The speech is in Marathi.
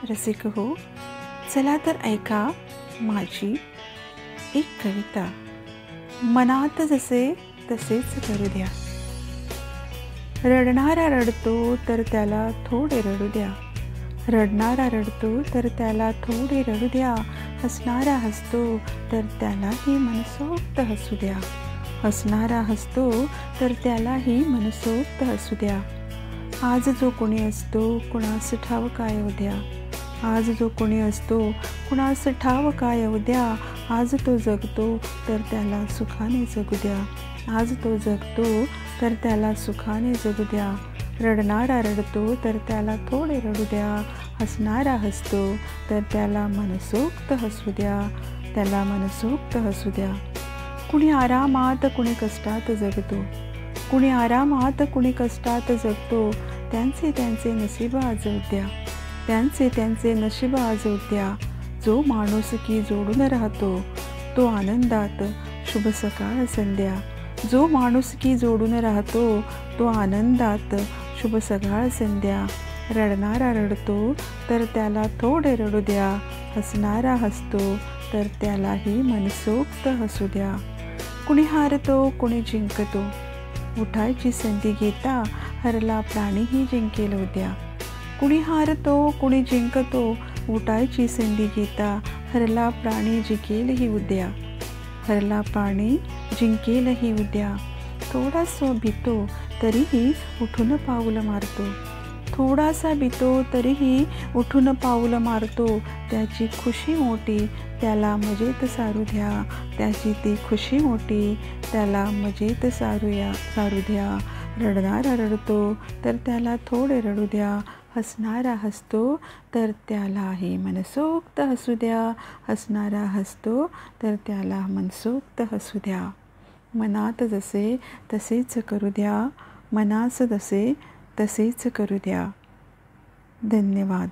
रसिक हो, चला तर ऐका माझी एक कविता. मनात जसे तसेच करू द्या. रडणारा रडतो तर त्याला थोडे रडू द्या. रडणारा रडतो तर त्याला थोडे रडू द्या. हसणारा हसतो तर त्यालाही मनसोक्त हसू द्या. हसणारा हसतो तर त्यालाही मनसोक्त हसू द्या. आज जो कोणी असतो कुणास ठाव काय उद्या. आज जो कोणी असतो कुणास ठाव काय उद्या. आज तो जगतो तर त्याला सुखाने जगू द्या. आज तो जगतो तर त्याला सुखाने जगू द्या. रडणारा रडतो तर त्याला थोडे रडू द्या. हसणारा हसतो तर त्याला मनसोक्त हसू द्या. त्याला मनसोक्त हसू द्या. कुणी आरामात कुणी कष्टात जगतो. कुणी आरामात कुणी कष्टात जगतो. त्यांचे त्यांचे नशीब आजवू द्या. त्यांचे त्यांचे नशीब आजवू द्या. जो माणुसकी जोडून राहतो तो आनंदात शुभ सकाळ संध्या. जो माणुसकी जोडून राहतो तो आनंदात शुभ सकाळ संध्या. रडणारा रडतो तर त्याला थोडे रडू द्या. हसणारा हसतो तर त्यालाही मनसोक्त हसू द्या. कुणी हारतो कुणी जिंकतो. उठायची संधी घेता हरला प्राणीही जिंकेल उद्या. कुणी हारतो कुणी जिंकतो. उठायची संधी घेता हरला प्राणी जिंकेलही उद्या. हरला प्राणी जिंकेलही उद्या. थोडासा भीतो तरीही उठून पाऊल मारतो. थोडासा भीतो तरीही उठून पाऊल मारतो. त्याची खुशी मोठी त्याला मजेत सारू द्या. त्याची ती खुशी मोठी त्याला मजेत सारू द्या. रडणारा रडतो तर त्याला थोडे रडू द्या. हसणारा हसतो तर त्यालाही मनसोक्त हसू द्या. हसणारा हसतो तर त्याला मनसोक्त हसू द्या. मनात जसे तसेच करू द्या. मनास जसे तसेच करू द्या. धन्यवाद.